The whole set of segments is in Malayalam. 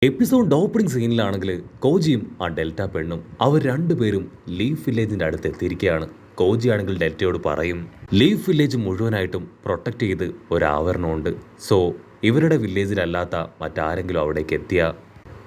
എപ്പിസോഡ് ഓപ്പണിംഗ് സീനിലാണെങ്കിൽ കോജിയും ആ ഡെൽറ്റ പെണ്ണും അവർ രണ്ടുപേരും ലീഫ് വില്ലേജിന്റെ അടുത്ത് എത്തിയിരിക്കുകയാണ്. കോജി ആണെങ്കിൽ ഡെൽറ്റയോട് പറയും, ലീഫ് വില്ലേജ് മുഴുവനായിട്ടും പ്രൊട്ടക്ട് ചെയ്ത് ഒരു ആവരണമുണ്ട്. സോ ഇവരുടെ വില്ലേജിലല്ലാത്ത മറ്റാരെങ്കിലും അവിടേക്ക് എത്തിയ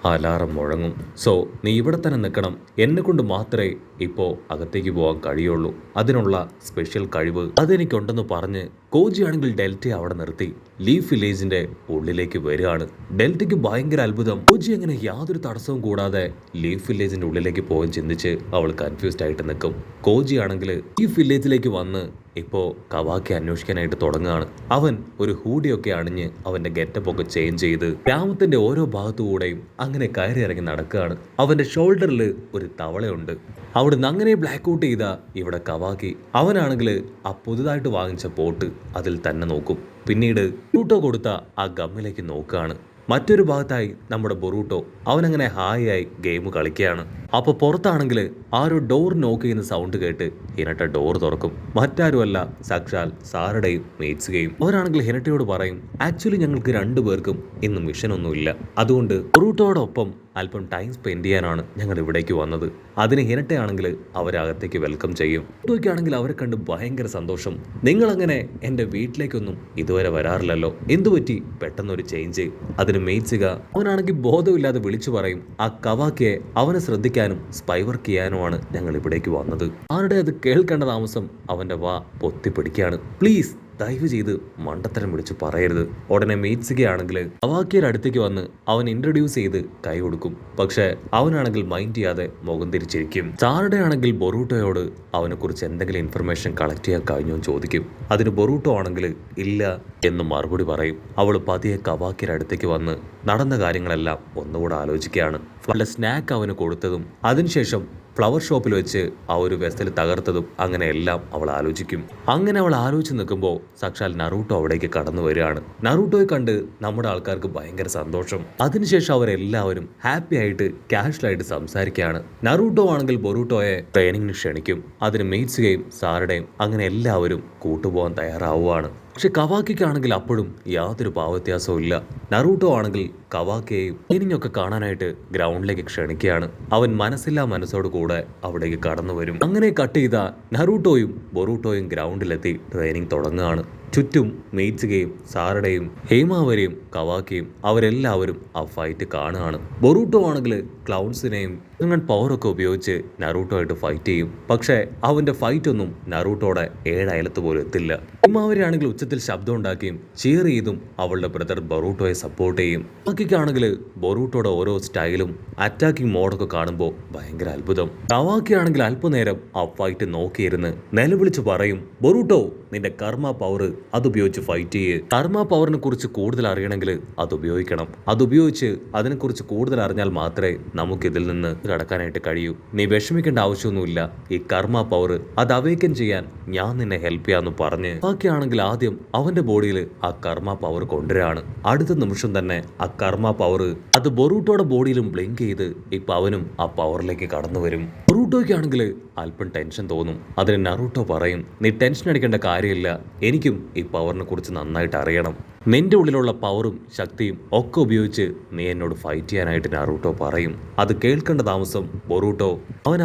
അലാറം മുഴങ്ങും. സോ നീ ഇവിടെ തന്നെ നിൽക്കണം, എന്നെ കൊണ്ട് മാത്രമേ ഇപ്പോൾ അകത്തേക്ക് പോകാൻ കഴിയുള്ളൂ. അതിനുള്ള സ്പെഷ്യൽ കഴിവ് അതെനിക്കുണ്ടെന്ന് പറഞ്ഞ് കോജി ആണെങ്കിൽ ഡെൽറ്റയെ അവിടെ നിർത്തി ലീഫ് വില്ലേജിന്റെ ഉള്ളിലേക്ക് വരികയാണ്. ഡെൽറ്റയ്ക്ക് ഭയങ്കര അത്ഭുതം, കോജി എങ്ങനെ യാതൊരു തടസ്സവും കൂടാതെ ലീഫ് വില്ലേജിന്റെ ഉള്ളിലേക്ക് പോകാൻ ചിന്തിച്ച് അവൾ കൺഫ്യൂസ്ഡ് ആയിട്ട് നിൽക്കും. കോജി ആണെങ്കിൽ ലീഫ് വില്ലേജിലേക്ക് വന്ന് ഇപ്പോൾ കവാക്കി അന്വേഷിക്കാനായിട്ട് തുടങ്ങുകയാണ്. അവൻ ഒരു ഹൂഡിയൊക്കെ അണിഞ്ഞ് അവന്റെ ഗെറ്റപ്പ് ഒക്കെ ചേഞ്ച് ചെയ്ത് ഗ്രാമത്തിന്റെ ഓരോ ഭാഗത്തുകൂടെയും അങ്ങനെ കയറി ഇറങ്ങി നടക്കുകയാണ്. അവന്റെ ഷോൾഡറിൽ ഒരു തവളയുണ്ട്. അവിടുന്ന് അങ്ങനെ ബ്ലാക്ക് ഔട്ട് ചെയ്ത ഇവിടെ കവാക്കി അവനാണെങ്കിൽ ആ പുതുതായിട്ട് വാങ്ങിച്ച പോട്ട് അതിൽ തന്നെ നോക്കും. പിന്നീട് ബൊറൂട്ടോ കൊടുത്ത ആ ഗമ്മിലേക്ക് നോക്കുകയാണ്. മറ്റൊരു ഭാഗത്തായി നമ്മുടെ ബൊറൂട്ടോ അവനങ്ങനെ ഹായ് ആയി ഗെയിം കളിക്കുകയാണ്. അപ്പോൾ പുറത്താണെങ്കിൽ ആരോ ഡോർ നോക്ക് ചെയ്യുന്ന സൗണ്ട് കേട്ട് ഹിനട്ട ഡോർ തുറക്കും. മറ്റാരുമല്ല, സാക്ഷാൽ സാറുടെയും മേറ്റ്സുകയും. അവരാണെങ്കിൽ ഹിനട്ടയോട് പറയും, ആക്ച്വലി ഞങ്ങൾക്ക് രണ്ടുപേർക്കും ഇന്ന് മിഷനൊന്നുമില്ല, അതുകൊണ്ട് ബൊറൂട്ടോടൊപ്പം അല്പം ടൈം സ്പെൻഡ് ചെയ്യാനാണ് ഞങ്ങൾ ഇവിടേക്ക് വന്നത്. അതിന് ഹിനട്ടയാണെങ്കിൽ അവരകത്തേക്ക് വെൽക്കം ചെയ്യും. ബൊറൂട്ടോയ്ക്കാണെങ്കിൽ അവരെ കണ്ട് ഭയങ്കര സന്തോഷം. നിങ്ങളങ്ങനെ എൻ്റെ വീട്ടിലേക്കൊന്നും ഇതുവരെ വരാറില്ലല്ലോ, എന്തുപറ്റി പെട്ടെന്നൊരു ചേഞ്ച്? അതിന് മേറ്റ്സുക അവനാണെങ്കിൽ ബോധമില്ലാതെ വിളിച്ചു പറയും, ആ കവാക്കിയെ അവനെ ശ്രദ്ധിക്കാനും സ്പൈ വർക്ക് ചെയ്യാനുമാണ് ഞങ്ങൾ ഇവിടേക്ക് വന്നത്. ആരുടെ അത് കേൾക്കേണ്ട താമസം അവന്റെ വാ പൊത്തിപ്പിടിക്കുകയാണ്. പ്ലീസ് ദയവ് ചെയ്ത് മണ്ടത്തരം വിളിച്ച് പറയരുത്. ഉടനെ മേറ്റ്സുകയാണെങ്കിൽ കവാക്കിയുടെ അടുത്തേക്ക് വന്ന് അവൻ ഇൻട്രൊഡ്യൂസ് ചെയ്ത് കൈ കൊടുക്കും. പക്ഷെ അവനാണെങ്കിൽ മൈൻഡ് ചെയ്യാതെ മുഖം തിരിച്ചിരിക്കും. സാറുടെ ആണെങ്കിൽ ബൊറൂട്ടോയോട് അവനെ കുറിച്ച് എന്തെങ്കിലും ഇൻഫർമേഷൻ കളക്ട് ചെയ്യാൻ കഴിഞ്ഞോ എന്ന് ചോദിക്കും. അതിന് ബൊറൂട്ടോ ആണെങ്കിൽ ഇല്ല എന്ന് മറുപടി പറയും. അവൾ പതിയെ കവാക്കിയുടെ അടുത്തേക്ക് വന്ന് നടന്ന കാര്യങ്ങളെല്ലാം ഒന്നുകൂടെ ആലോചിക്കുകയാണ്. വല്ല സ്നാക്ക് അവന് കൊടുത്തതും അതിനുശേഷം ഫ്ലവർ ഷോപ്പിൽ വെച്ച് ആ ഒരു വെസൽ തകർത്തതും അങ്ങനെ എല്ലാം അവൾ ആലോചിക്കും. അങ്ങനെ അവൾ ആലോചിച്ച് നിൽക്കുമ്പോൾ സാക്ഷാൽ നറൂട്ടോ അവിടേക്ക് കടന്നു വരികയാണ്. നറൂട്ടോയെ കണ്ട് നമ്മുടെ ആൾക്കാർക്ക് ഭയങ്കര സന്തോഷം. അതിനുശേഷം അവരെല്ലാവരും ഹാപ്പി ആയിട്ട് കാഷ്വലായിട്ട് സംസാരിക്കുകയാണ്. നറൂട്ടോ ആണെങ്കിൽ ബൊറൂട്ടോയെ ട്രെയിനിങ്ങിന് ക്ഷണിക്കും. അതിന് മേറ്റ്സുകയും സാറുടെയും അങ്ങനെ എല്ലാവരും കൂട്ടുപോകാൻ തയ്യാറാവുകയാണ്. പക്ഷെ കവാക്കിക്കാണെങ്കിൽ അപ്പോഴും യാതൊരു ഭാവവ്യത്യാസവും ഇല്ല. നറൂട്ടോ ആണെങ്കിൽ കവാക്കിയെയും ട്രെയിനിങ്ങൊക്കെ കാണാനായിട്ട് ഗ്രൗണ്ടിലേക്ക് ക്ഷണിക്കുകയാണ്. അവൻ മനസ്സില്ലാ മനസ്സോട് കൂടെ അവിടേക്ക് കടന്നു വരും. അങ്ങനെ കട്ട് ചെയ്ത നറൂട്ടോയും ബൊറൂട്ടോയും ഗ്രൗണ്ടിലെത്തി ട്രെയിനിങ് തുടങ്ങുകയാണ്. ചുറ്റും മേറ്റ്സുകയും സാറുടെയും ഹേമാവരെയും കവാക്കിയും അവരെല്ലാവരും ആ ഫൈറ്റ് കാണുകയാണ്. ബൊറൂട്ടോ ആണെങ്കിൽ ക്ലൗൺസിനെയും അങ്ങനെ പവറൊക്കെ ഉപയോഗിച്ച് നറൂട്ടോ ആയിട്ട് ഫൈറ്റ് ചെയ്യും. പക്ഷേ അവന്റെ ഫൈറ്റ് ഒന്നും നറൂട്ടോടെ 7 അയലത്ത് പോലും എത്തില്ല. ഹേമാവരെയാണെങ്കിൽ ഉച്ചത്തിൽ ശബ്ദം ഉണ്ടാക്കിയും ചിയർ ചെയ്തും അവളുടെ ബ്രദർ ബൊറൂട്ടോയെ സപ്പോർട്ട് ചെയ്യും. കവാക്കിക്കാണെങ്കിൽ ബൊറൂട്ടോയുടെ ഓരോ സ്റ്റൈലും അറ്റാക്കിംഗ് മോഡൊക്കെ കാണുമ്പോൾ ഭയങ്കര അത്ഭുതം. കവാക്കിയാണെങ്കിൽ അല്പനേരം ആ ഫൈറ്റ് നോക്കിയിരുന്ന് നിലവിളിച്ച് പറയും, ബൊറൂട്ടോ നിന്റെ കർമ്മ പവർ അതുപയോഗിച്ച് ഫൈറ്റ് ചെയ്യ്. കർമ്മ പവറിനെ കുറിച്ച് കൂടുതൽ അറിയണമെങ്കിൽ അത് ഉപയോഗിക്കണം. അതുപയോഗിച്ച് അതിനെക്കുറിച്ച് കൂടുതൽ അറിഞ്ഞാൽ മാത്രമേ നമുക്ക് ഇതിൽ നിന്ന് കടക്കാനായിട്ട് കഴിയൂ. നീ വിഷമിക്കേണ്ട ആവശ്യമൊന്നുമില്ല. ഈ കർമ്മ പവർ അത് അവേക്കൻ ചെയ്യാൻ ഞാൻ നിന്നെ ഹെൽപ്പ് ചെയ്യാന്ന് പറഞ്ഞ് ബാക്കിയാണെങ്കിൽ ആദ്യം അവന്റെ ബോഡിയിൽ ആ കർമ്മ പവർ കൊണ്ടുവരാണ്. അടുത്ത നിമിഷം തന്നെ ആ കർമ്മ പവർ അത് ബൊറൂട്ടോയുടെ ബോഡിയിലും ബ്ലിങ്ക് ചെയ്ത് ഇപ്പൊ അവനും ആ പവറിലേക്ക് കടന്നു വരും. ബൊറൂട്ടോയ്ക്കാണെങ്കിൽ അല്പം ടെൻഷൻ തോന്നും. അതിന് നറൂട്ടോ പറയും, നീ ടെൻഷൻ അടിക്കേണ്ട കാര്യമില്ല, എനിക്കും ഈ പവറിനെ കുറിച്ച് നന്നായിട്ട് അറിയണം. നിന്റെ ഉള്ളിലുള്ള പവറും ശക്തിയും ഒക്കെ ഉപയോഗിച്ച് നീ എന്നോട് ഫൈറ്റ് ചെയ്യാനായിട്ട് നറൂട്ടോ പറയും. അത് കേൾക്കേണ്ട താമസം ബൊറൂട്ടോ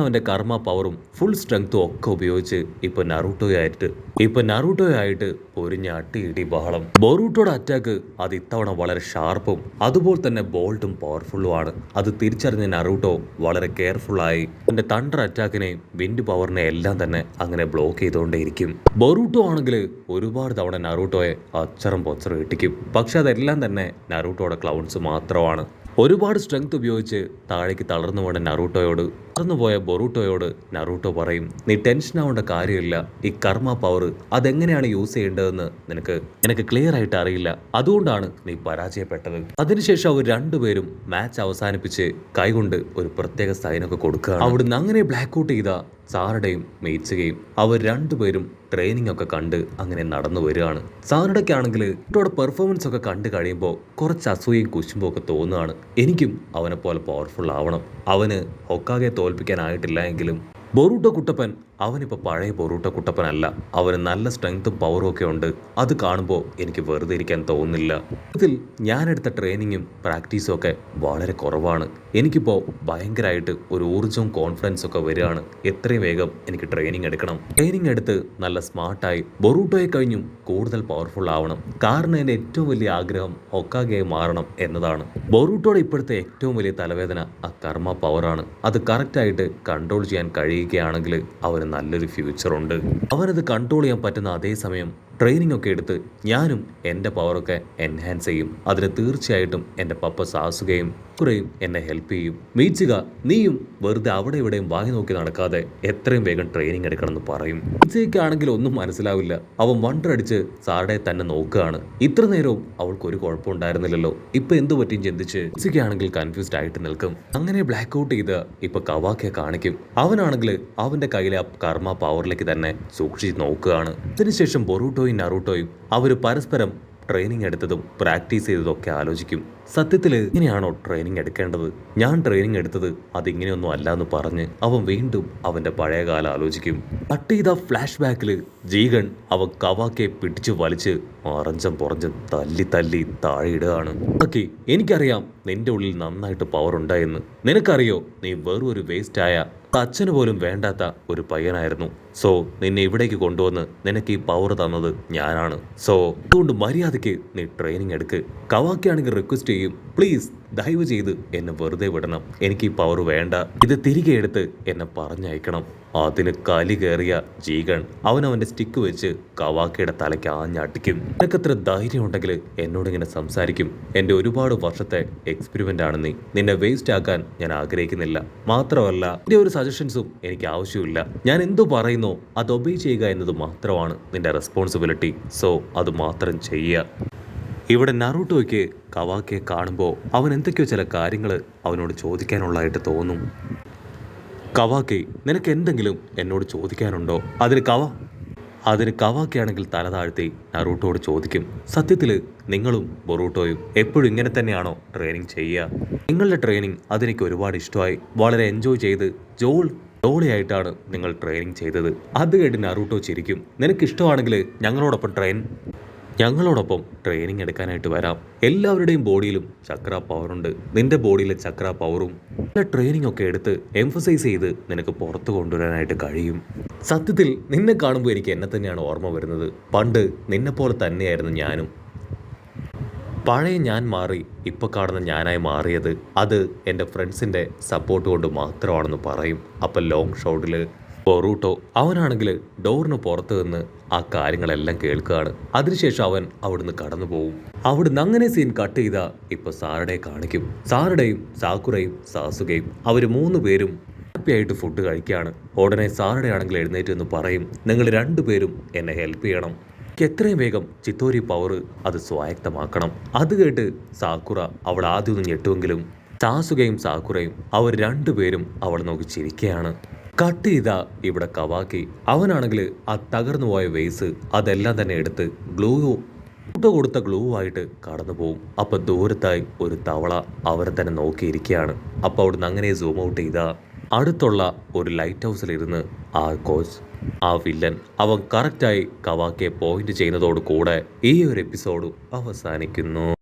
അവന്റെ കർമ്മ പവറും ഫുൾ സ്ട്രെങ്ത്തും ഒക്കെ ഉപയോഗിച്ച് ഇപ്പൊ നറൂട്ടോയായിട്ട് പൊരിഞ്ഞ അട്ടിയിടി ബഹളം. ബൊറൂട്ടോയുടെ അറ്റാക്ക് അത് ഇത്തവണ വളരെ ഷാർപ്പും അതുപോലെ തന്നെ ബോൾഡും പവർഫുള്ളും ആണ്. അത് തിരിച്ചറിഞ്ഞ നറൂട്ടോ വളരെ കെയർഫുള്ളായി തന്റെ തണ്ടർ അറ്റാക്കിനെയും വിൻഡ് പവറിനെ എല്ലാം തന്നെ അങ്ങനെ ബ്ലോക്ക് ചെയ്തുകൊണ്ടേയിരിക്കും. ബൊറൂട്ടോ ആണെങ്കിൽ ഒരുപാട് തവണ നറൂട്ടോയെ അച്ചറം പൊച്ചറും ഇട്ടിക്കും. പക്ഷെ അതെല്ലാം തന്നെ നറൂട്ടോയുടെ ക്ലൗൺസ് മാത്രമാണ്. ഒരുപാട് സ്ട്രെങ്ത് ഉപയോഗിച്ച് താഴേക്ക് തളർന്നു പോയ നറൂട്ടോയോട് തളർന്നുപോയ ബൊറൂട്ടോയോട് നറൂട്ടോ പറയും, നീ ടെൻഷൻ ആവേണ്ട കാര്യമില്ല. ഈ കർമ്മ പവർ അതെങ്ങനെയാണ് യൂസ് ചെയ്യേണ്ടതെന്ന് നിനക്ക് ക്ലിയർ ആയിട്ട് അറിയില്ല, അതുകൊണ്ടാണ് നീ പരാജയപ്പെട്ടത്. അതിനുശേഷം അവർ രണ്ടുപേരും മാച്ച് അവസാനിപ്പിച്ച് കൈകൊണ്ട് ഒരു പ്രത്യേക സൈനൊക്കെ കൊടുക്കുക. അവിടുന്ന് അങ്ങനെ ബ്ലാക്ക് ഔട്ട് ചെയ്ത സാറുടെയും മേറ്റ്സുകയും അവർ രണ്ടുപേരും ട്രെയിനിങ് ഒക്കെ കണ്ട് അങ്ങനെ നടന്നു വരികയാണ്. സാറുടെക്കാണെങ്കിൽ ഇവരുടെ പെർഫോമൻസ് ഒക്കെ കണ്ടു കഴിയുമ്പോൾ കുറച്ച് അസൂയയും കുശുമ്പും ഒക്കെ തോന്നുകയാണ്. എനിക്കും അവനെ പോലെ പവർഫുൾ ആവണം. അവന് ഹൊക്കാഗെ തോൽപ്പിക്കാനായിട്ടില്ല എങ്കിലും ബൊറൂട്ടോ കുട്ടപ്പൻ അവനിപ്പോൾ പഴയ ബൊറൂട്ടോ കുട്ടപ്പനല്ല. അവന് നല്ല സ്ട്രെങ്ത്തും പവറും ഒക്കെ ഉണ്ട്. അത് കാണുമ്പോൾ എനിക്ക് വെറുതെ ഇരിക്കാൻ തോന്നുന്നില്ല. ഇതിൽ ഞാനെടുത്ത ട്രെയിനിങ്ങും പ്രാക്ടീസും ഒക്കെ വളരെ കുറവാണ്. എനിക്കിപ്പോൾ ഭയങ്കരമായിട്ട് ഒരു ഊർജ്ജവും കോൺഫിഡൻസും ഒക്കെ വരികയാണ്. എത്രയും വേഗം എനിക്ക് ട്രെയിനിങ് എടുക്കണം. ട്രെയിനിങ് എടുത്ത് നല്ല സ്മാർട്ടായി ബൊറൂട്ടോയെ കഴിഞ്ഞും കൂടുതൽ പവർഫുൾ ആവണം. കാരണം എൻ്റെ ഏറ്റവും വലിയ ആഗ്രഹം ഹൊക്കാഗെയായി മാറണം എന്നതാണ്. ബൊറൂട്ടോയുടെ ഇപ്പോഴത്തെ ഏറ്റവും വലിയ തലവേദന ആ കർമ്മ പവറാണ്. അത് കറക്റ്റായിട്ട് കൺട്രോൾ ചെയ്യാൻ കഴിയുകയാണെങ്കിൽ അവന് നല്ലൊരു ഫ്യൂച്ചറുണ്ട്. അവനത് കൺട്രോൾ ചെയ്യാൻ പറ്റുന്ന അതേ സമയം ട്രെയിനിങ് ഒക്കെ എടുത്ത് ഞാനും എൻ്റെ പവറൊക്കെ എൻഹാൻസ് ചെയ്യും. അതിന് തീർച്ചയായിട്ടും എൻ്റെ പപ്പ സാസുകയും കുറേയും എന്നെ ഹെൽപ്പ് ചെയ്യും. മീച്ചുക, നീയും വെറുതെ അവിടെ ഇവിടെയും വായി നോക്കി നടക്കാതെ എത്രയും വേഗം ട്രെയിനിങ് എടുക്കണമെന്ന് പറയും. മീച്ചയ്ക്കാണെങ്കിൽ ഒന്നും മനസ്സിലാവില്ല. അവൻ വണ്ടറടിച്ച് സാറുടെ തന്നെ നോക്കുകയാണ്. ഇത്ര നേരവും അവൾക്ക് ഒരു കുഴപ്പമുണ്ടായിരുന്നില്ലല്ലോ, ഇപ്പൊ എന്തു പറ്റിയും ചിന്തിച്ച് മീച്ചയ്ക്കാണെങ്കിൽ കൺഫ്യൂസ്ഡ് ആയിട്ട് നിൽക്കും. അങ്ങനെ ബ്ലാക്ക് ഔട്ട് ചെയ്ത് ഇപ്പൊ കവാക്കയെ കാണിക്കും. അവനാണെങ്കിൽ അവന്റെ കയ്യിലെ ആ കർമ്മ പവറിലേക്ക് തന്നെ സൂക്ഷിച്ച് നോക്കുകയാണ്. അതിനുശേഷം ബൊറൂട്ടോയും നറൂട്ടോയും അവർ പരസ്പരം ട്രെയിനിങ് എടുത്തതും പ്രാക്ടീസ് ചെയ്തതും ഒക്കെ ആലോചിക്കും. സത്യത്തിൽ ഇങ്ങനെയാണോ ട്രെയിനിങ് എടുക്കേണ്ടത്? ഞാൻ ട്രെയിനിങ് എടുത്തത് അതിങ്ങനെയൊന്നും അല്ല എന്ന് പറഞ്ഞ് അവൻ വീണ്ടും അവന്റെ പഴയ കാലം ആലോചിക്കും. കട്ട് ചെയ്ത ഫ്ലാഷ് ബാക്കിൽ ജീഗൺ അവൻ കവാക്കയെ പിടിച്ചു വലിച്ച് അറഞ്ചം പുറഞ്ചം തല്ലി തല്ലി താഴെ ഇടുകയാണ്. ഓക്കെ, എനിക്കറിയാം നിന്റെ ഉള്ളിൽ നന്നായിട്ട് പവർ ഉണ്ടായെന്ന്. നിനക്കറിയോ നീ വെറും ഒരു വേസ്റ്റായ അച്ഛന് പോലും വേണ്ടാത്ത ഒരു പയ്യനായിരുന്നു. സോ നിന്നെ ഇവിടേക്ക് കൊണ്ടുവന്ന് നിനക്ക് ഈ പവർ തന്നത് ഞാനാണ്. സോ അതുകൊണ്ട് മര്യാദയ്ക്ക് നീ ട്രെയിനിങ് എടുക്ക്. കവാക്കയാണെങ്കിൽ റിക്വസ്റ്റ് ചെയ്യും, പ്ലീസ് ദയവ് ചെയ്ത് എന്നെ വെറുതെ വിടണം. എനിക്ക് ഈ പവർ വേണ്ട. ഇത് തിരികെ എടുത്ത് എന്നെ പറഞ്ഞയക്കണം. അതിന് കലി കയറിയ ജീഗൺ അവനവന്റെ സ്റ്റിക്ക് വെച്ച് കവാക്കയുടെ തലയ്ക്ക് ആഞ്ഞടിക്കും. നിനക്കത്ര ധൈര്യം ഉണ്ടെങ്കിൽ എന്നോടിങ്ങനെ സംസാരിക്കും. എൻ്റെ ഒരുപാട് വർഷത്തെ എക്സ്പെരിമെന്റ് ആണ് നീ. നിന്നെ വേസ്റ്റ് ആക്കാൻ ഞാൻ ആഗ്രഹിക്കുന്നില്ല. മാത്രമല്ല നിന്റെ ഒരു സജഷൻസും എനിക്ക് ആവശ്യമില്ല. ഞാൻ എന്തു പറയുന്നോ അത് ഒബേ ചെയ്യുക എന്നത് മാത്രമാണ് നിന്റെ റെസ്പോൺസിബിലിറ്റി. സോ അത് മാത്രം ചെയ്യുക. ഇവിടെ നറൂട്ടോയ്ക്ക് കവാക്കയെ കാണുമ്പോൾ അവൻ എന്തൊക്കെയോ ചില കാര്യങ്ങൾ അവനോട് ചോദിക്കാനുള്ളതായിട്ട് തോന്നും. കവാക്കെ, നിനക്ക് എന്തെങ്കിലും എന്നോട് ചോദിക്കാനുണ്ടോ? അതിന് കവാക്കയാണെങ്കിൽ തല താഴ്ത്തി നറൂട്ടോയോട് ചോദിക്കും, സത്യത്തിൽ നിങ്ങളും ബൊറൂട്ടോയും എപ്പോഴും ഇങ്ങനെ തന്നെയാണോ ട്രെയിനിങ് ചെയ്യുക? നിങ്ങളുടെ ട്രെയിനിങ് അതെനിക്ക് ഒരുപാട് ഇഷ്ടമായി. വളരെ എൻജോയ് ചെയ്ത് ജോളിയായിട്ടാണ് നിങ്ങൾ ട്രെയിനിങ് ചെയ്തത്. അത് കേട്ട് നറൂട്ടോ ചിരിക്കും. നിനക്കിഷ്ടമാണെങ്കിൽ ഞങ്ങളോടൊപ്പം ട്രെയിനിങ് എടുക്കാനായിട്ട് വരാം. എല്ലാവരുടെയും ബോഡിയിലും ചക്ര പവറുണ്ട്. നിന്റെ ബോഡിയിലെ ചക്ര പവറും നല്ല ട്രെയിനിങ് ഒക്കെ എടുത്ത് എംഫസൈസ് ചെയ്ത് നിനക്ക് പുറത്ത് കൊണ്ടുവരാനായിട്ട് കഴിയും. സത്യത്തിൽ നിന്നെ കാണുമ്പോൾ എനിക്ക് എന്നെ തന്നെയാണ് ഓർമ്മ വരുന്നത്. പണ്ട് നിന്നെപ്പോലെ തന്നെയായിരുന്നു ഞാനും. പഴയ ഞാൻ മാറി ഇപ്പോൾ കാണുന്ന ഞാനായി മാറിയത് അത് എൻ്റെ ഫ്രണ്ട്സിൻ്റെ സപ്പോർട്ട് കൊണ്ട് മാത്രമാണെന്ന് പറയും. അപ്പം ലോങ് ഷോട്ടിൽ ബൊറൂട്ടോ അവനാണെങ്കിൽ ഡോറിന് പുറത്ത് നിന്ന് ആ കാര്യങ്ങളെല്ലാം കേൾക്കുകയാണ്. അതിനുശേഷം അവൻ അവിടുന്ന് കടന്നു പോകും. അവിടുന്ന് അങ്ങനെ സീൻ കട്ട് ചെയ്ത ഇപ്പൊ സാറുടെ കാണിക്കും. സാറുടെയും സാക്കുറയും സാസുകയും അവർ 3 പേരും ഹാപ്പിയായിട്ട് ഫുഡ് കഴിക്കുകയാണ്. ഉടനെ സാറുടെ ആണെങ്കിൽ എഴുന്നേറ്റ് എന്ന് പറയും, നിങ്ങൾ 2 പേരും എന്നെ ഹെൽപ്പ് ചെയ്യണം. എനിക്ക് എത്രയും വേഗം ചിത്തോരി പവർ അത് സ്വായത്തമാക്കണം. അത് കേട്ട് സാക്കുറ അവൾ ആദ്യം ഒന്ന് ഞെട്ടുമെങ്കിലും സാസുകയും സാക്കുറയും അവർ 2 പേരും അവൾ നോക്കി ചിരിക്കുകയാണ്. കട്ട് ചെയ്ത ഇവിടെ കവാക്കി അവനാണെങ്കിൽ ആ തകർന്നു പോയ വേസ് അതെല്ലാം തന്നെ എടുത്ത് കൊടുത്ത ഗ്ലൂ ആയിട്ട് കടന്നു പോകും. അപ്പൊ ദൂരത്തായി ഒരു തവള അവരെ തന്നെ നോക്കിയിരിക്കുകയാണ്. അപ്പൊ അവിടുന്ന് അങ്ങനെ സൂം ഔട്ട് ചെയ്ത അടുത്തുള്ള ഒരു ലൈറ്റ് ഹൗസിലിരുന്ന് ആ വില്ലൻ അവൻ കറക്റ്റായി കവാക്കിയെ പോയിന്റ് ചെയ്യുന്നതോട് കൂടെ ഈ ഒരു എപ്പിസോഡ് അവസാനിക്കുന്നു.